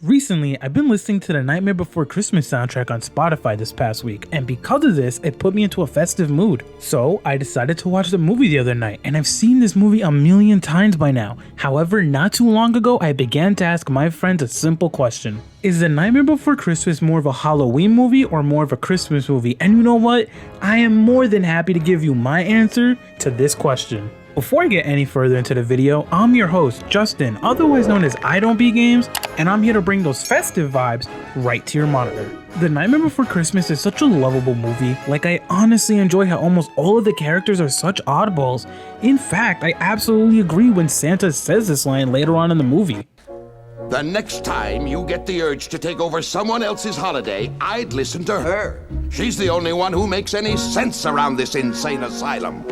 Recently, I've been listening to the Nightmare Before Christmas soundtrack on Spotify this past week, and because of this, it put me into a festive mood. So, I decided to watch the movie the other night, and I've seen this movie a million times by now. However, not too long ago, I began to ask my friends a simple question. Is The Nightmare Before Christmas more of a Halloween movie or more of a Christmas movie? And you know what? I am more than happy to give you my answer to this question. Before I get any further into the video, I'm your host, Justin, otherwise known as I Don't Beat Games, and I'm here to bring those festive vibes right to your monitor. The Nightmare Before Christmas is such a lovable movie. Like, I honestly enjoy how almost all of the characters are such oddballs. In fact, I absolutely agree when Santa says this line later on in the movie. The next time you get the urge to take over someone else's holiday, I'd listen to her. She's the only one who makes any sense around this insane asylum.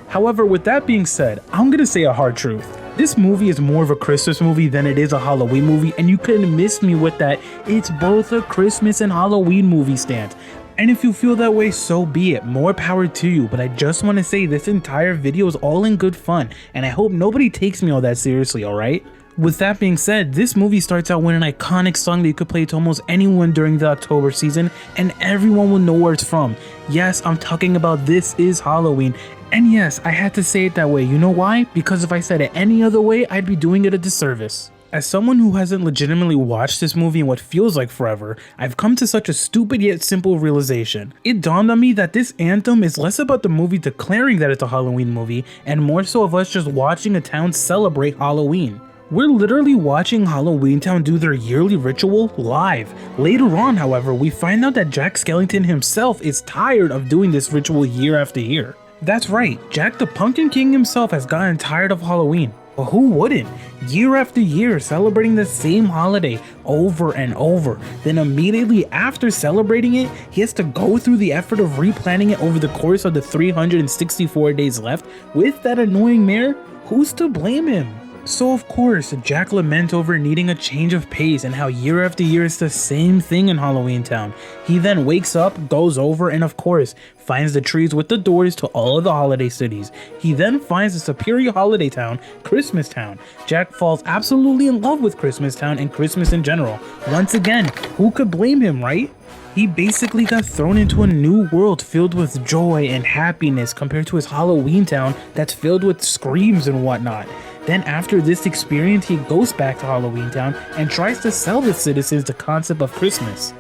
However, with that being said, I'm gonna say a hard truth. This movie is more of a Christmas movie than it is a Halloween movie, and you couldn't miss me with that. It's both a Christmas and Halloween movie stance. And if you feel that way, so be it. More power to you, but I just want to say this entire video is all in good fun, and I hope nobody takes me all that seriously, alright? With that being said, this movie starts out with an iconic song that you could play to almost anyone during the October season, and everyone will know where it's from. Yes, I'm talking about This Is Halloween. And yes, I had to say it that way. You know why? Because if I said it any other way, I'd be doing it a disservice. As someone who hasn't legitimately watched this movie in what feels like forever, I've come to such a stupid yet simple realization. It dawned on me that this anthem is less about the movie declaring that it's a Halloween movie, and more so of us just watching a town celebrate Halloween. We're literally watching Halloween Town do their yearly ritual live. Later on, however, we find out that Jack Skellington himself is tired of doing this ritual year after year. That's right, Jack the Pumpkin King himself has gotten tired of Halloween. But who wouldn't? Year after year, celebrating the same holiday over and over. Then immediately after celebrating it, he has to go through the effort of replanning it over the course of the 364 days left with that annoying mayor? Who's to blame him? So of course, Jack laments over needing a change of pace and how year after year it's the same thing in Halloween Town. He then wakes up, goes over, and of course, finds the trees with the doors to all of the holiday cities. He then finds the superior holiday town, Christmas Town. Jack falls absolutely in love with Christmas Town and Christmas in general. Once again, who could blame him, right? He basically got thrown into a new world filled with joy and happiness compared to his Halloween Town that's filled with screams and whatnot. Then after this experience, he goes back to Halloween Town and tries to sell the citizens the concept of Christmas.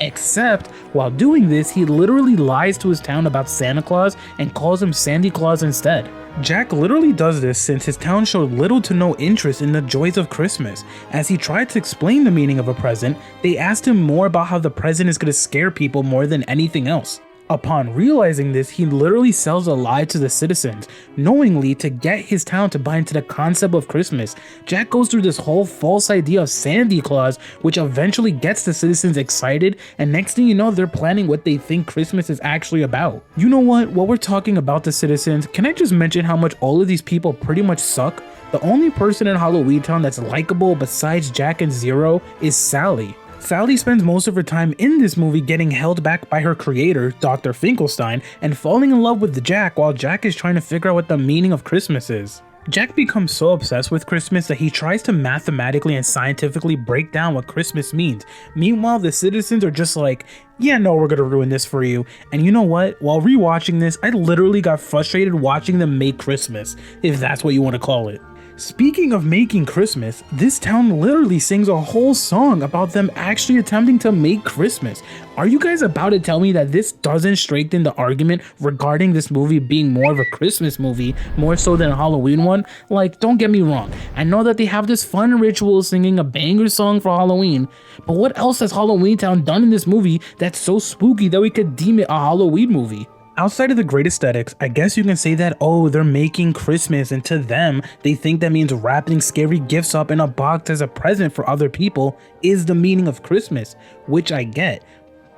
Except, while doing this, he literally lies to his town about Santa Claus and calls him Sandy Claus instead. Jack literally does this since his town showed little to no interest in the joys of Christmas. As he tried to explain the meaning of a present, they asked him more about how the present is going to scare people more than anything else. Upon realizing this, he literally sells a lie to the citizens, knowingly to get his town to buy into the concept of Christmas. Jack goes through this whole false idea of Sandy Claus, which eventually gets the citizens excited, and next thing you know, they're planning what they think Christmas is actually about. You know what? While we're talking about the citizens, can I just mention how much all of these people pretty much suck? The only person in Halloween Town that's likable besides Jack and Zero is Sally. Sally spends most of her time in this movie getting held back by her creator, Dr. Finkelstein, and falling in love with Jack while Jack is trying to figure out what the meaning of Christmas is. Jack becomes so obsessed with Christmas that he tries to mathematically and scientifically break down what Christmas means. Meanwhile, the citizens are just like, yeah, no, we're gonna ruin this for you. And you know what? While rewatching this, I literally got frustrated watching them make Christmas, if that's what you want to call it. Speaking of making Christmas, this town literally sings a whole song about them actually attempting to make Christmas. Are you guys about to tell me that this doesn't strengthen the argument regarding this movie being more of a Christmas movie, more so than a Halloween one? Like, don't get me wrong, I know that they have this fun ritual singing a banger song for Halloween, but what else has Halloween Town done in this movie that's so spooky that we could deem it a Halloween movie? Outside of the great aesthetics, I guess you can say that, oh, they're making Christmas, and to them, they think that means wrapping scary gifts up in a box as a present for other people is the meaning of Christmas, which I get.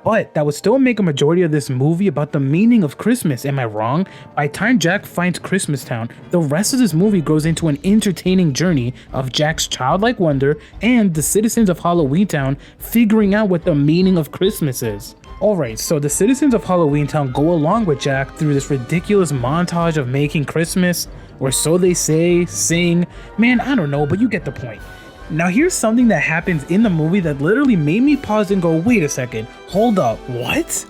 But that would still make a majority of this movie about the meaning of Christmas, am I wrong? By the time Jack finds Christmas Town, the rest of this movie goes into an entertaining journey of Jack's childlike wonder and the citizens of Halloween Town figuring out what the meaning of Christmas is. Alright, so the citizens of Halloween Town go along with Jack through this ridiculous montage of making Christmas, or so they say, sing, man, I don't know, but you get the point. Now here's something that happens in the movie that literally made me pause and go, wait a second, hold up, what?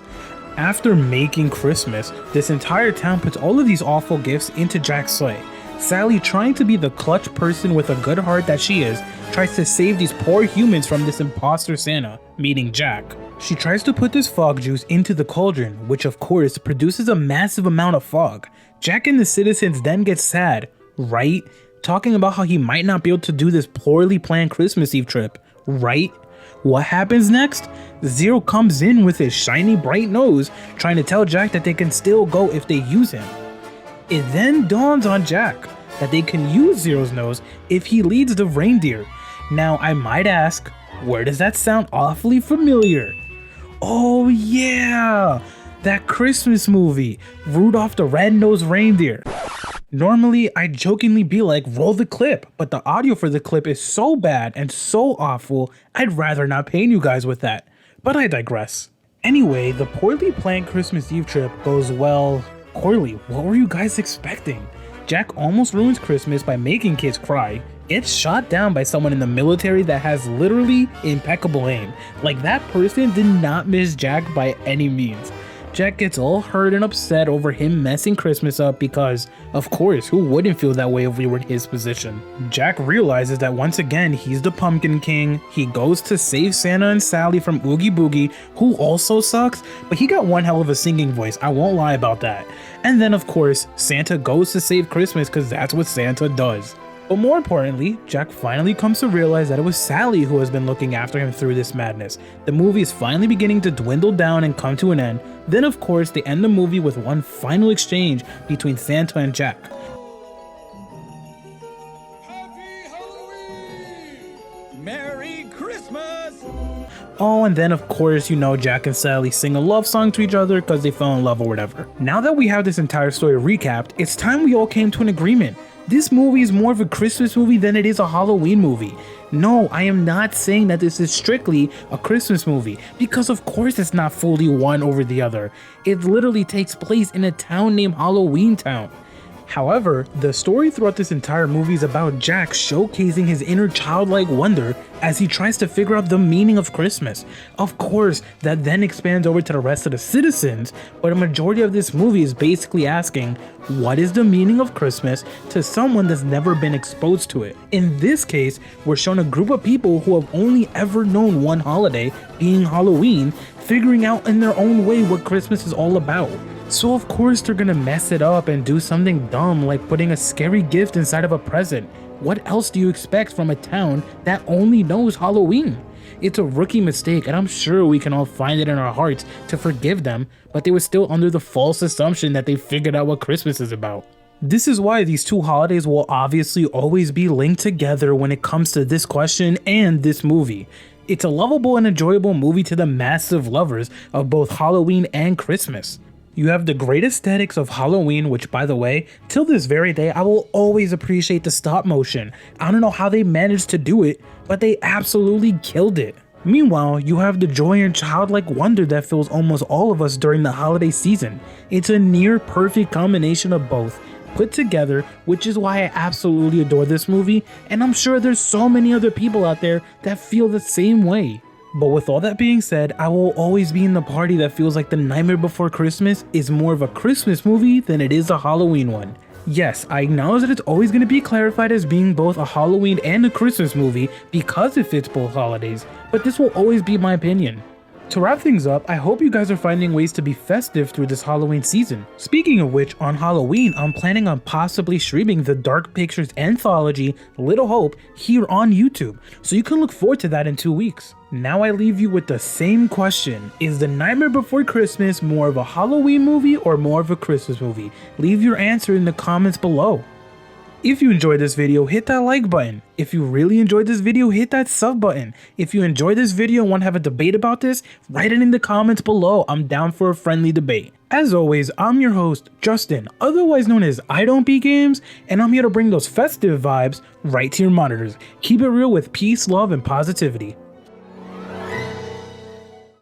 After making Christmas, this entire town puts all of these awful gifts into Jack's sleigh. Sally, trying to be the clutch person with a good heart that she is, tries to save these poor humans from this imposter Santa, meaning Jack. She tries to put this fog juice into the cauldron, which of course produces a massive amount of fog. Jack and the citizens then get sad, right? Talking about how he might not be able to do this poorly planned Christmas Eve trip, right? What happens next? Zero comes in with his shiny bright nose, trying to tell Jack that they can still go if they use him. It then dawns on Jack that they can use Zero's nose if he leads the reindeer. Now I might ask, where does that sound awfully familiar? Oh yeah, that Christmas movie, Rudolph the Red-Nosed Reindeer. Normally, I'd jokingly be like, roll the clip, but the audio for the clip is so bad and so awful, I'd rather not pain you guys with that. But I digress. Anyway, the poorly planned Christmas Eve trip goes, well, poorly. What were you guys expecting? Jack almost ruins Christmas by making kids cry, gets shot down by someone in the military that has literally impeccable aim. Like, that person did not miss Jack by any means. Jack gets all hurt and upset over him messing Christmas up because, of course, who wouldn't feel that way if we were in his position? Jack realizes that once again, he's the Pumpkin King. He goes to save Santa and Sally from Oogie Boogie, who also sucks, but he got one hell of a singing voice, I won't lie about that. And then, of course, Santa goes to save Christmas because that's what Santa does. But more importantly, Jack finally comes to realize that it was Sally who has been looking after him through this madness. The movie is finally beginning to dwindle down and come to an end. Then of course, they end the movie with one final exchange between Santa and Jack. Happy Halloween! Merry Christmas! Oh, and then of course, you know, Jack and Sally sing a love song to each other because they fell in love or whatever. Now that we have this entire story recapped, it's time we all came to an agreement. This movie is more of a Christmas movie than it is a Halloween movie. No, I am not saying that this is strictly a Christmas movie, because of course it's not fully one over the other. It literally takes place in a town named Halloween Town. However, the story throughout this entire movie is about Jack showcasing his inner childlike wonder as he tries to figure out the meaning of Christmas. Of course, that then expands over to the rest of the citizens, but a majority of this movie is basically asking, what is the meaning of Christmas to someone that's never been exposed to it? In this case, we're shown a group of people who have only ever known one holiday, being Halloween, figuring out in their own way what Christmas is all about. So of course they're gonna mess it up and do something dumb like putting a scary gift inside of a present. What else do you expect from a town that only knows Halloween? It's a rookie mistake, and I'm sure we can all find it in our hearts to forgive them, but they were still under the false assumption that they figured out what Christmas is about. This is why these two holidays will obviously always be linked together when it comes to this question and this movie. It's a lovable and enjoyable movie to the massive lovers of both Halloween and Christmas. You have the great aesthetics of Halloween, which by the way, till this very day, I will always appreciate the stop motion. I don't know how they managed to do it, but they absolutely killed it. Meanwhile, you have the joy and childlike wonder that fills almost all of us during the holiday season. It's a near perfect combination of both put together, which is why I absolutely adore this movie, and I'm sure there's so many other people out there that feel the same way. But with all that being said, I will always be in the party that feels like The Nightmare Before Christmas is more of a Christmas movie than it is a Halloween one. Yes, I acknowledge that it's always going to be clarified as being both a Halloween and a Christmas movie because it fits both holidays, but this will always be my opinion. To wrap things up, I hope you guys are finding ways to be festive through this Halloween season. Speaking of which, on Halloween, I'm planning on possibly streaming the Dark Pictures anthology, Little Hope, here on YouTube, so you can look forward to that in 2 weeks. Now I leave you with the same question. Is The Nightmare Before Christmas more of a Halloween movie or more of a Christmas movie? Leave your answer in the comments below. If you enjoyed this video, hit that like button. If you really enjoyed this video, hit that sub button. If you enjoyed this video and want to have a debate about this, write it in the comments below. I'm down for a friendly debate. As always, I'm your host, Justin, otherwise known as I Don't Beat Games, and I'm here to bring those festive vibes right to your monitors. Keep it real with peace, love, and positivity.